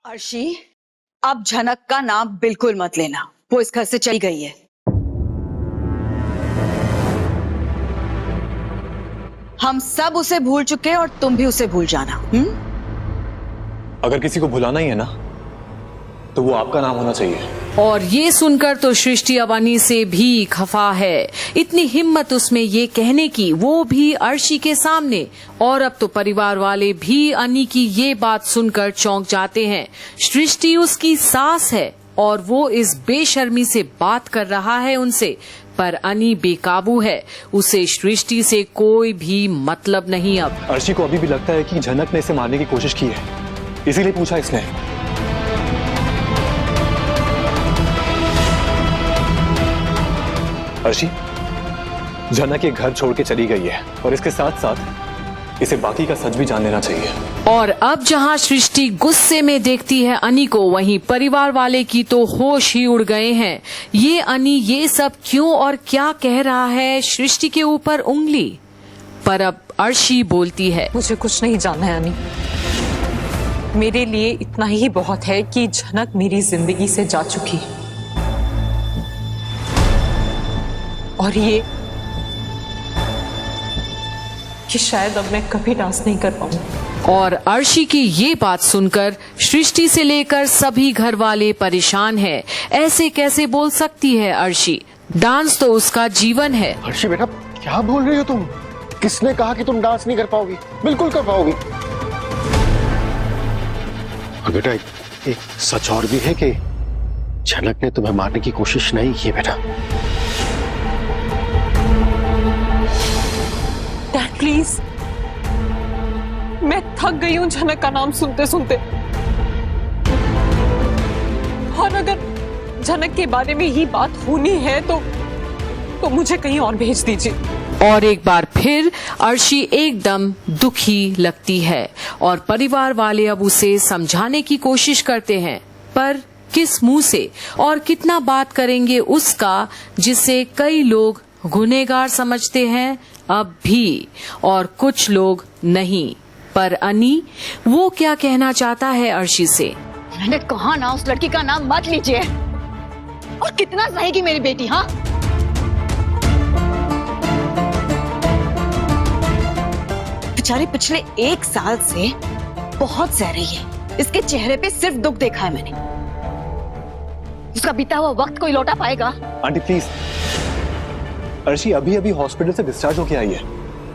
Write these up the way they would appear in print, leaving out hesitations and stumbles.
अर्शी, अब झनक का नाम बिल्कुल मत लेना। वो इस घर से चली गई है। हम सब उसे भूल चुके हैं और तुम भी उसे भूल जाना। अगर किसी को भुलाना ही है ना, तो वो आपका नाम होना चाहिए। और ये सुनकर तो सृष्टि अब अनी से भी खफा है। इतनी हिम्मत उसमें ये कहने की, वो भी अर्शी के सामने। और अब तो परिवार वाले भी अनी की ये बात सुनकर चौंक जाते हैं। सृष्टि उसकी सास है और वो इस बेशर्मी से बात कर रहा है उनसे, पर अनी बेकाबू है। उसे सृष्टि से कोई भी मतलब नहीं। अब अर्शी को अभी भी लगता है कि झनक ने इसे मारने की कोशिश की है, इसीलिए पूछा इसने। अर्शी, झनक ये घर छोड़ के चली गई है और इसके साथ साथ इसे बाकी का सच भी जान लेना चाहिए। और अब जहां सृष्टि गुस्से में देखती है अनी को, वहीं परिवार वाले की तो होश ही उड़ गए हैं। ये अनी ये सब क्यों और क्या कह रहा है सृष्टि के ऊपर उंगली। पर अब अर्शी बोलती है, मुझे कुछ नहीं जानना है अनी। मेरे लिए इतना ही बहुत है कि झनक मेरी जिंदगी से जा चुकी है और ये कि शायद अब मैं कभी डांस नहीं कर पाऊंगी। और अर्शी की ये बात सुनकर सृष्टि से लेकर सभी घर वाले परेशान हैं। ऐसे कैसे बोल सकती है अर्शी? डांस तो उसका जीवन है। अर्शी बेटा, क्या बोल रही हो तुम? किसने कहा कि तुम डांस नहीं कर पाओगी? बिल्कुल कर पाओगी। और बेटा एक सच और भी है कि झनक ने तुम्हें मारने की कोशिश नहीं की बेटा। डैड प्लीज, मैं थक गई हूं झनक का नाम सुनते सुनते। और अगर झनक के बारे में ही बात होनी है तो मुझे कहीं और भेज दीजिए। और एक बार फिर अर्शी एकदम दुखी लगती है और परिवार वाले अब उसे समझाने की कोशिश करते हैं, पर किस मुंह से और कितना बात करेंगे उसका, जिसे कई लोग गुनहगार समझते हैं अब भी और कुछ लोग नहीं। पर अनी, वो क्या कहना चाहता है अर्शी से? मैंने कहा ना उस लड़की का नाम मत लीजिए। और कितना सहेगी मेरी बेटी? हाँ, बेचारी पिछले 1 साल से बहुत सह रही है। इसके चेहरे पे सिर्फ दुख देखा है मैंने। उसका बीता हुआ वक्त कोई लौटा पाएगा? आंटी प्लीज, अर्शी अभी अभी हॉस्पिटल से डिस्चार्ज होके आई है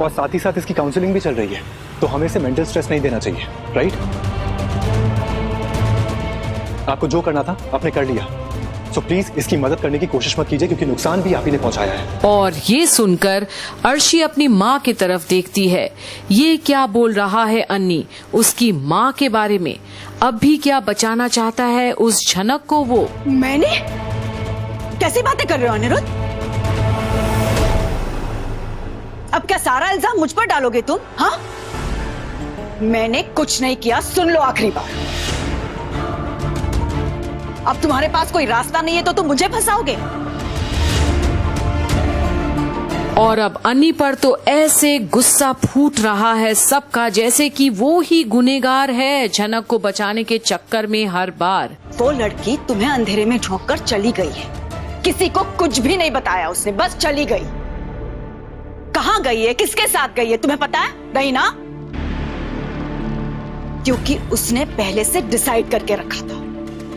और साथ ही साथ इसकी काउंसलिंग भी चल रही है, तो हमें इसे मेंटल स्ट्रेस नहीं देना चाहिए, राइट? आपको जो करना था आपने कर लिया, सो प्लीज इसकी मदद करने की कोशिश मत कीजिए, क्योंकि नुकसान भी आप ही ने पहुंचाया है। और ये सुनकर अर्शी अपनी माँ की तरफ देखती है। ये क्या बोल रहा है अन्नी उसकी माँ के बारे में? अब भी क्या बचाना चाहता है उस झनक को वो? मैंने? कैसी बातें कर रहे हो अनिरुद्ध? अब क्या सारा इल्जाम मुझ पर डालोगे तुम? हाँ, मैंने कुछ नहीं किया। सुन लो आखिरी बार। अब तुम्हारे पास कोई रास्ता नहीं है तो तुम मुझे फंसाओगे। और अब अन्नी पर तो ऐसे गुस्सा फूट रहा है सबका, जैसे कि वो ही गुनहगार है झनक को बचाने के चक्कर में हर बार। वो लड़की तुम्हें अंधेरे में झोंक कर चली गई है। किसी को कुछ भी नहीं बताया उसने, बस चली गई। कहाँ गई है, किसके साथ गई है तुम्हें पता है? नहीं ना? क्योंकि उसने पहले से डिसाइड करके रखा था,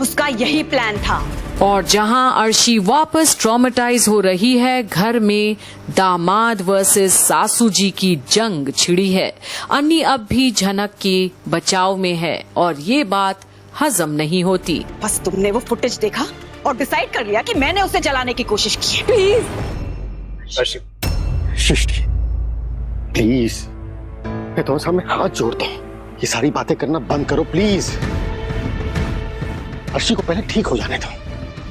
उसका यही प्लान था। और जहां अर्शी वापस ट्रॉमेटाइज हो रही है, घर में दामाद वर्सेस सासू जी की जंग छिड़ी है। अन्नी अब भी झनक की बचाव में है और ये बात हजम नहीं होती। बस तुमने वो फुटेज देखा और डिसाइड कर लिया कि मैंने उसे जलाने की कोशिश की है। प्लीज अर्शी, सृष्टि प्लीज, मैं तुम्हारे सामने हाथ जोड़ता हूँ, ये सारी बातें करना बंद करो प्लीज। अर्शी को पहले ठीक हो जाने दो।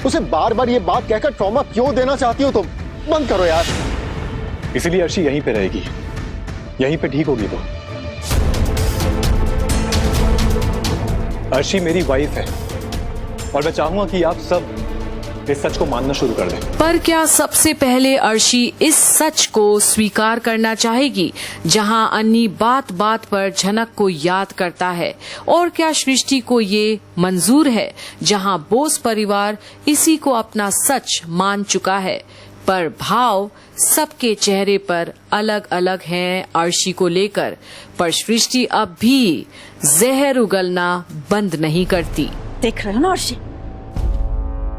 उसे बार बार ये बात कहकर ट्रॉमा क्यों देना चाहती हो तुम? बंद करो यार। इसीलिए अर्शी यहीं पे रहेगी, यहीं पे ठीक होगी वो। अर्शी मेरी वाइफ है और मैं चाहूंगा कि आप सब इस सच को मानना शुरू कर दे। पर क्या सबसे पहले अर्शी इस सच को स्वीकार करना चाहेगी, जहां अन्नी बात बात पर झनक को याद करता है? और क्या सृष्टि को ये मंजूर है, जहां बोस परिवार इसी को अपना सच मान चुका है? पर भाव सबके चेहरे पर अलग अलग हैं अर्शी को लेकर। पर सृष्टि अब भी जहर उगलना बंद नहीं करती। देख रहे हो ना अर्शी,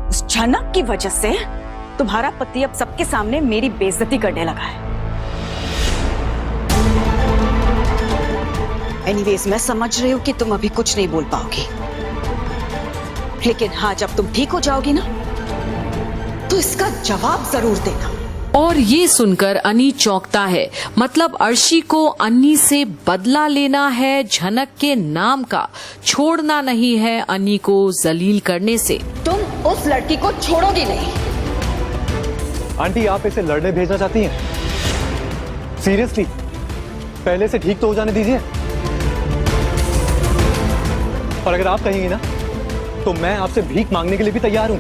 उस झनक की वजह से तुम्हारा पति अब सबके सामने मेरी बेइज्जती करने लगा है। एनीवेज, मैं समझ रही हूँ कि तुम अभी कुछ नहीं बोल पाओगी, लेकिन हाँ, जब तुम ठीक हो जाओगी ना, तो इसका जवाब जरूर देना। और ये सुनकर अन्नी चौंकता है। मतलब अर्शी को अन्नी से बदला लेना है झनक के नाम का, छोड़ना नहीं है अन्नी को जलील करने से। तुम उस लड़की को छोड़ोगी नहीं। आंटी, आप इसे लड़ने भेजना चाहती हैं? सीरियसली? पहले से ठीक तो हो जाने दीजिए। और अगर आप कहेंगी ना, तो मैं आपसे भीख मांगने के लिए भी तैयार हूं,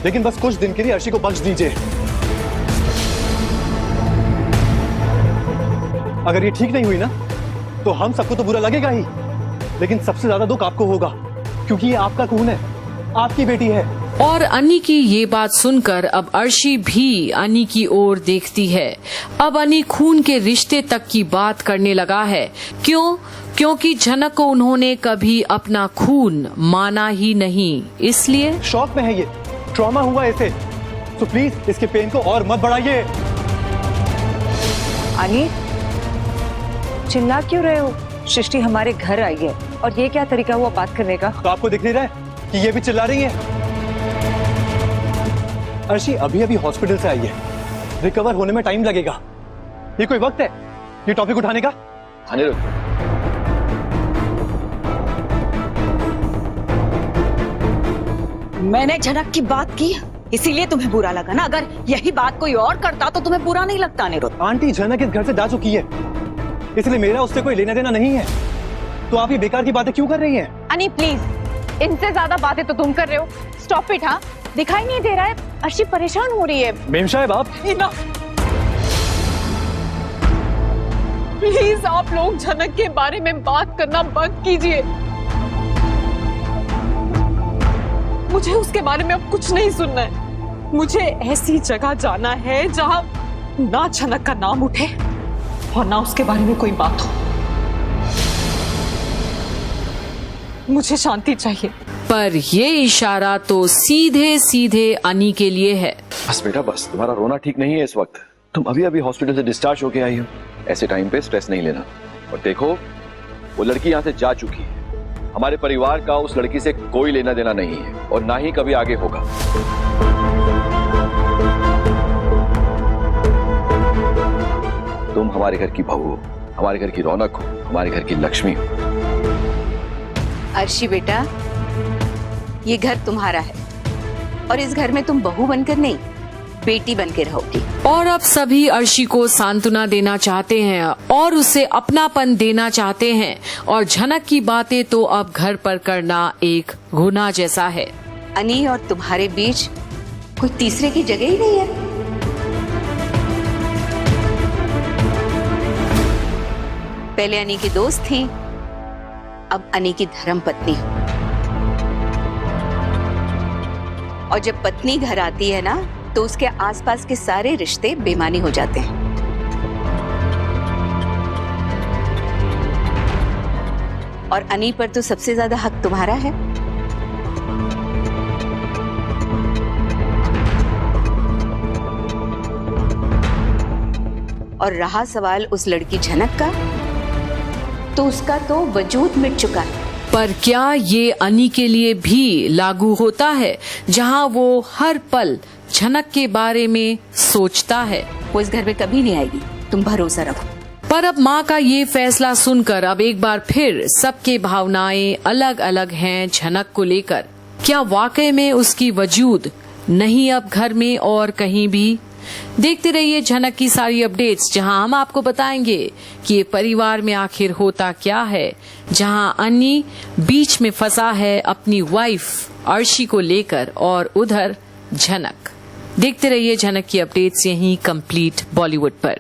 लेकिन बस कुछ दिन के लिए अर्शी को बख्श दीजिए। अगर ये ठीक नहीं हुई ना, तो हम सबको तो बुरा लगेगा ही, लेकिन सबसे ज्यादा दुख आपको होगा, क्योंकि ये आपका खून है, आपकी बेटी है। और अन्नी की ये बात सुनकर अब अर्शी भी अन्नी की ओर देखती है। अब अन्नी खून के रिश्ते तक की बात करने लगा है। क्यों? क्योंकि झनक को उन्होंने कभी अपना खून माना ही नहीं, इसलिए। शॉक में है ये, ट्रॉमा हुआ इसे, तो प्लीज इसके पेन को और मत बढ़ाइए। अन्नी, चिल्ला क्यों रहे हो? सृष्टि हमारे घर आई है और ये क्या तरीका हुआ बात करने का? तो आपको दिख नहीं रहा है कि ये भी चिल्ला रही है? अर्शी अभी अभी हॉस्पिटल से आई है, रिकवर होने में टाइम लगेगा। ये कोई वक्त है ये टॉपिक उठाने का? अनिरुद्ध, मैंने झनक की बात की, इसीलिए तुम्हें बुरा लगा ना। अगर यही बात कोई और करता तो तुम्हें बुरा नहीं लगता अनिरुद्ध। आंटी, झनक इस घर से जा चुकी है, इसलिए मेरा उससे कोई लेना देना नहीं है। तो आप ये बेकार की बातें क्यों कर रही हैं? अन्नी प्लीज, इनसे ज्यादा बातें तो तुम कर रहे हो। Stop it. हाँ, दिखाई नहीं दे रहा है, अर्शी परेशान हो रही है। मेम साहब, आप प्लीज आप लोग झनक के बारे में बात करना बंद कीजिए। मुझे उसके बारे में अब कुछ नहीं सुनना है। मुझे ऐसी जगह जाना है जहां ना झनक का नाम उठे और ना उसके बारे में कोई बात हो। मुझे शांति चाहिए। पर ये इशारा तो सीधे सीधे अन्नी के लिए है। बस बेटा बस, तुम्हारा रोना ठीक नहीं है इस वक्त। तुम अभी अभी हॉस्पिटल से डिस्चार्ज होके आई हो, ऐसे टाइम पे स्ट्रेस नहीं लेना। और देखो, वो लड़की यहाँ से जा चुकी है, हमारे परिवार का उस लड़की से कोई लेना देना नहीं है और ना ही कभी आगे होगा। तुम हमारे घर की बहू हो, हमारे घर की रौनक हो, हमारे घर की लक्ष्मी हो। अर्शी बेटा, ये घर तुम्हारा है और इस घर में तुम बहू बनकर नहीं, बेटी बनकर रहोगी। और अब सभी अर्शी को सांत्वना देना चाहते हैं और उसे अपनापन देना चाहते हैं। और झनक की बातें तो अब घर पर करना एक गुनाह जैसा है। अन्नी और तुम्हारे बीच कोई तीसरे की जगह ही नहीं है। पहले अन्नी की दोस्त थी, अब अन्नी की धर्म पत्नी। और जब पत्नी घर आती है ना, तो उसके आसपास के सारे रिश्ते बेमानी हो जाते हैं। और अन्नी पर तो सबसे ज्यादा हक तुम्हारा है। और रहा सवाल उस लड़की झनक का, तो उसका तो वजूद मिट चुका है। पर क्या ये अन्नी के लिए भी लागू होता है, जहां वो हर पल झनक के बारे में सोचता है? वो इस घर में कभी नहीं आएगी, तुम भरोसा रखो। पर अब माँ का ये फैसला सुनकर अब एक बार फिर सबके भावनाएं अलग अलग हैं झनक को लेकर। क्या वाकई में उसकी वजूद नहीं अब घर में और कहीं भी? देखते रहिए झनक की सारी अपडेट्स, जहां हम आपको बताएंगे कि ये परिवार में आखिर होता क्या है, जहां अन्नी बीच में फंसा है अपनी वाइफ अर्शी को लेकर और उधर झनक। देखते रहिए झनक की अपडेट्स यहीं कंप्लीट बॉलीवुड पर।